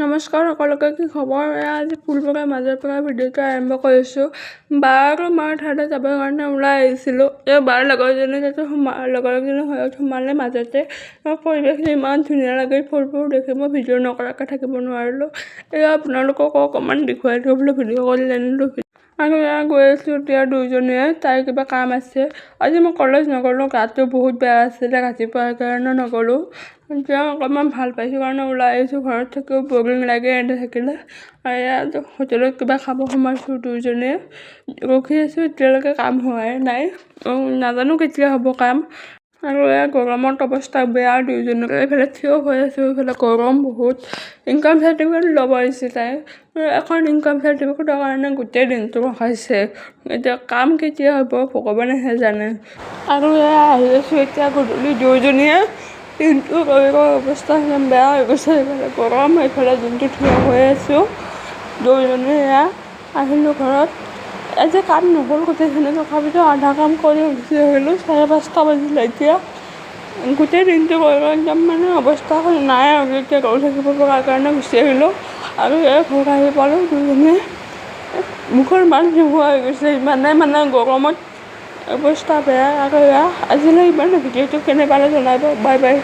নমস্কাৰ সকলোকে, কি খবৰ? আজি ফুলবগাৰ মাজৰ পৰা ভিডিঅ'টো আৰম্ভ কৰিছোঁ। বাৰ মাৰ ঠাইতে যাবৰ কাৰণে ওলাই আহিছিলোঁ। বাৰ লগৰজনী তাতে লগৰজনী ঘৰত সোমালে মাজতে। পৰিৱেশটো ইমান ধুনীয়া লাগে, ফুলবোৰ দেখি মই ভিডিঅ' নকৰাকৈ থাকিব নোৱাৰিলোঁ। আপোনালোকক অকণমান দেখুৱাই দিওঁ বোলো ভিডিঅ' কৰি আনিলোঁ। আৰু গৈ আছোঁ এতিয়া দুইজনীয়ে, তাইৰ কিবা কাম আছে। আজি মই কলেজ নগ'লোঁ, গাটো বহুত বেয়া আছিলে, ৰাতিপুৱাৰ কাৰণে নগ'লোঁ। এতিয়া অকণমান ভাল পাইছোঁ কাৰণে ওলাই আহিছোঁ। ঘৰত থাকিও বৰিং লাগে এনে থাকিলে। আৰু হোটেলত কিবা খাব সোমাইছোঁ দুইজনীয়ে। ৰখি আছোঁ, এতিয়ালৈকে কাম হোৱাই নাই। নাজানো কেতিয়া হ'ব কাম। আৰু গৰমত অৱস্থা বেয়া দুইজনীৰ। এইফালে থিয় হৈ আছোঁ, এইফালে গৰম বহুত। ইনকাম চাৰ্টিফিকেট ল'ব আহিছে তাই। এখন ইনকাম চাৰ্টিফিকেটৰ কাৰণে গোটেই দিনটো ৰখাইছে। এতিয়া কাম কেতিয়া হ'ব ভগৱানেহে জানে। আৰু আহি আছোঁ এতিয়া গধূলি দুইজনীয়ে। দিনটো অৱস্থা বেয়া হৈ গৈছে। এইফালে গৰম, এইফালে দিনটো থিয় হৈ আছোঁ দুইজনীয়ে। আহিলোঁ ঘৰত। আজি কাম নহ'ল গোটেইখিনি, তথাপিতো আধা কাম কৰি গুচি আহিলোঁ। 5:30 বাজিলে এতিয়া। গোটেই দিনটো একদম অৱস্থা নাই আৰু এতিয়া কৰি থাকিব পৰাৰ কাৰণে গুচি আহিলোঁ। আৰু ঘৰত আহি পালোঁ দুইজনীয়ে। মুখৰ মান নোহোৱা হৈ গৈছে, ইমানে গৰমত অৱস্থা বেয়া। আৰু আজিলৈ ইমান ভিডিঅ'টো কেনে পালে জনাব। Bye bye.